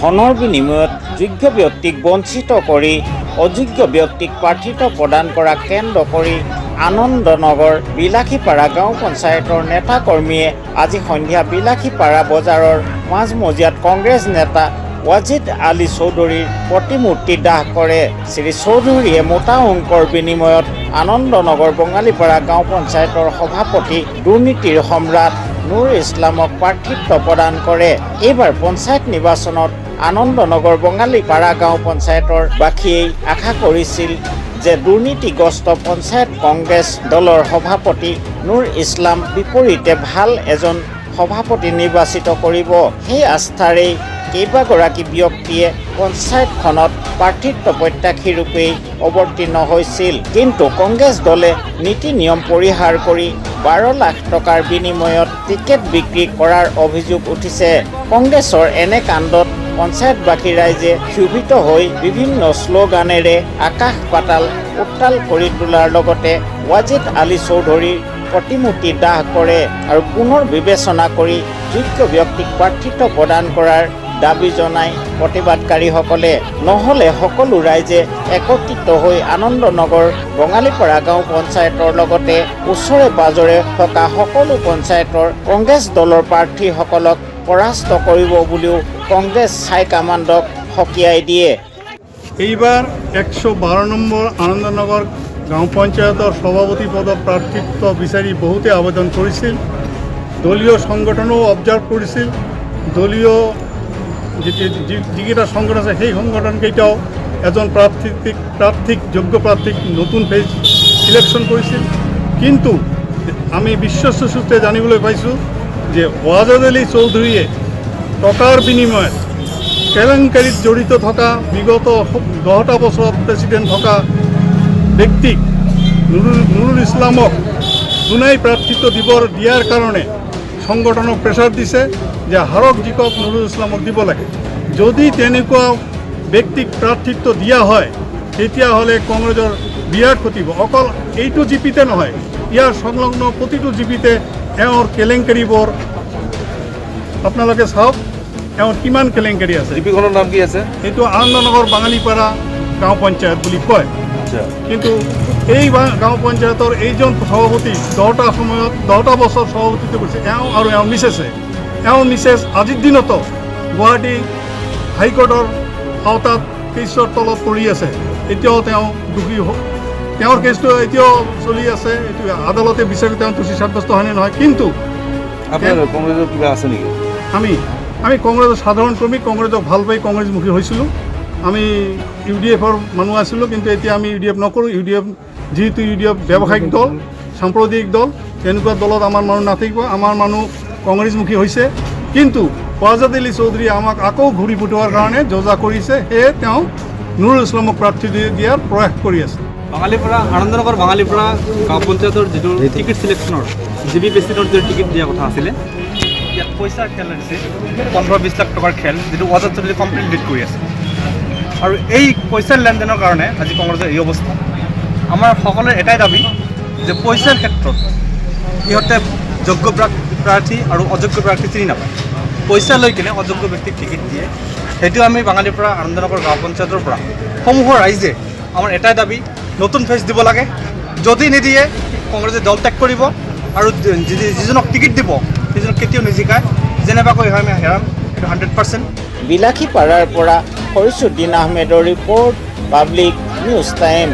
ধনৰ বিনিময়ত যোগ্য ব্যক্তিক বঞ্চিত কৰি অযোগ্য ব্যক্তিক প্ৰাৰ্থিত্ব প্ৰদান কৰা কেন্দ্ৰ কৰি আনন্দনগৰ বিলাসীপাৰা গাঁও পঞ্চায়তৰ নেতা কৰ্মীয়ে আজি সন্ধিয়া বিলাসীপাৰা বজাৰৰ মাজমজিয়াত কংগ্ৰেছ নেতা ৱাজিদ আলী চৌধুৰীৰ প্ৰতিমূৰ্তি দাহ কৰে। শ্ৰী চৌধুৰীয়ে মোটা অংকৰ বিনিময়ত আনন্দনগৰ বঙালীপাৰা গাঁও পঞ্চায়তৰ সভাপতি দুৰ্নীতিৰ সম্ৰাট নুৰ ইছলামক প্ৰাৰ্থিত্ব প্ৰদান কৰে। এইবাৰ পঞ্চায়ত নিৰ্বাচনত আনন্দনগৰ বঙালীপাৰা গাঁও পঞ্চায়তৰ বাসীয়ে আশা কৰিছিল যে দুৰ্নীতিগ্ৰস্ত পঞ্চায়ত কংগ্ৰেছ দলৰ সভাপতি নুৰ ইছলাম বিপৰীতে ভাল এজন সভাপতি নিৰ্বাচিত কৰিব। সেই আস্থাৰেই কেইবাগৰাকী ব্যক্তিয়ে পঞ্চায়তখনত প্ৰাৰ্থিত্ব প্ৰত্যাশী ৰূপে অৱতীৰ্ণ হৈছিল। কিন্তু কংগ্ৰেছ দলে নীতি নিয়ম পৰিহাৰ কৰি 12 লাখ টকাৰ বিনিময়ত টিকেট বিক্ৰী কৰাৰ অভিযোগ উঠিছে। কংগ্ৰেছৰ এনে কাণ্ডত পঞ্চায়তবাসী ৰাইজে ক্ষোভিত হৈ বিভিন্ন শ্লোগানেৰে আকাশ পাতাল উত্তাল কৰি তোলাৰ লগতে ৱাজিদ আলী চৌধুৰীৰ প্ৰতিমূৰ্তি দাহ কৰে আৰু পুনৰ বিবেচনা কৰি যোগ্য ব্যক্তিক প্ৰাৰ্থিত্ব প্ৰদান কৰাৰ দাবী জনাই প্ৰতিবাদকাৰীসকলে। নহ'লে সকলো ৰাইজে একত্ৰিত হৈ আনন্দনগৰ বঙালীপাৰা গাঁও পঞ্চায়তৰ লগতে ওচৰে পাজৰে থকা সকলো পঞ্চায়তৰ কংগ্ৰেছ দলৰ প্ৰাৰ্থীসকলক পৰাস্ত কৰিব বুলিও কংগ্ৰেছ হাইকমাণ্ডক সকীয়াই দিয়ে। এইবাৰ 112 নম্বৰ আনন্দনগৰ গাঁও পঞ্চায়তৰ সভাপতি পদৰ প্ৰাৰ্থিত্ব বিচাৰি বহুতে আবেদন কৰিছিল। দলীয় সংগঠনেও অবজাৰ্ভ কৰিছিল। দলীয় যিকেইটা সংগঠন আছে সেই সংগঠনকেইটাও এজন প্ৰাৰ্থীক যোগ্য প্ৰাৰ্থীক নতুন ফেজ চিলেকশ্যন কৰিছিল। কিন্তু আমি বিশ্বস্ত সূত্ৰে জানিবলৈ পাইছোঁ যে ৱাজিদ আলী চৌধুৰীয়ে টকাৰ বিনিময়ত কেলেংকাৰীত জড়িত থকা বিগত 10টা বছৰত প্ৰেছিডেণ্ট থকা ব্যক্তিক নুৰুল ইছলামক জোনাই প্ৰাৰ্থিত্ব দিয়াৰ কাৰণে সংগঠনক প্ৰেছাৰ দিছে যে হাৰক জিকক নুৰুল ইছলামক দিব লাগে। যদি তেনেকুৱা ব্যক্তিক প্ৰাৰ্থিত্ব দিয়া হয় তেতিয়াহ'লে কংগ্ৰেছৰ বিৰাট ক্ষতি হ'ব। অকল এইটো জিপিতে নহয়, ইয়াৰ সংলগ্ন প্ৰতিটো জিপিতে এওঁৰ কেলেংকাৰীবোৰ আপোনালোকে চাওক, এওঁৰ কিমান কেলেংকাৰী আছে। জিপিখনৰ নাম কি আছে? এইটো আনন্দনগৰ বাঙালীপাৰা গাঁও পঞ্চায়ত বুলি কয়। কিন্তু এই গাঁও পঞ্চায়তৰ এইজন সভাপতি 10টা বছৰ সভাপতিত্ব কৰিছে এওঁ আৰু এওঁ মিছেছে। এওঁৰ মিছেছ আজিৰ দিনতো গুৱাহাটী হাইকোৰ্টৰ আওতাত কেছৰ তলত পৰি আছে। এতিয়াও তেওঁ দোষী, তেওঁৰ কেছটো এতিয়াও চলি আছে। এইটো আদালতে বিচাৰি তেওঁ দোষী সাব্যস্ত হয়নে নহয়। কিন্তু কংগ্ৰেছৰ কিবা আছে নেকি? আমি কংগ্ৰেছৰ সাধাৰণ কৰ্মী, কংগ্ৰেছক ভাল পাই কংগ্ৰেছমুখী হৈছিলোঁ। আমি UDFৰ মানুহ আছিলোঁ, কিন্তু এতিয়া আমি UDF নকৰোঁ। UDF যিহেতু UDF ব্যৱসায়িক দল, সাম্প্ৰদায়িক দল, তেনেকুৱা দলত আমাৰ মানুহ নাথাকিব। আমাৰ মানুহ কংগ্ৰেছমুখী হৈছে। কিন্তু ৱাজিদ আলী চৌধুৰীয়ে আমাক আকৌ ঘূৰি পঠোৱাৰ কাৰণে যোজা কৰিছে। সেয়ে তেওঁ নুৰুল ইছলামক প্ৰাৰ্থী দিয়াৰ প্ৰয়াস কৰি আছে। বাঙালীপাৰা আনন্দনগৰ বাঙালীপাৰা গাঁও পঞ্চায়তৰ যিটো টিকেট চিলেকশ্যনৰ জিবি প্ৰেচিডেণ্টৰ যিটো টিকেট দিয়াৰ কথা আছিলে, ইয়াত পইচাৰ খেল হৈছে 15-20 লাখ টকাৰ খেল, যিটো ৱাজিদ চৌধুৰীয়ে কমপ্লিট লিড কৰি আছে। আৰু এই পইচাৰ লেনদেনৰ কাৰণে আজি কংগ্ৰেছৰ এই অৱস্থা। আমাৰ সকলোৰে এটাই দাবী যে পইচাৰ ক্ষেত্ৰত ইহঁতে যোগ্য প্ৰাৰ্থী আৰু অযোগ্য প্ৰাৰ্থী চিনি নাপায়। পইচা লৈ কিনে অযোগ্য ব্যক্তিক টিকেট দিয়ে। সেইটো আমি বাঙালীপাৰা আনন্দনগৰ গাঁও পঞ্চায়তৰ পৰা সমূহ ৰাইজে আমাৰ এটাই দাবী, নতুন ফেচ দিব লাগে। যদি নিদিয়ে কংগ্ৰেছে দল ত্যাগ কৰিব আৰু যিজনক টিকেট দিব সেইজনক কেতিয়াও নিজিকায়। যেনেবাকৈ হয় আমি হেৰাম, সেইটো 100%। বিলাসীপাৰাৰ পৰা ফৰিছুদ্দিন আহমেদৰ ৰিপৰ্ট, পাব্লিক নিউজ টাইম।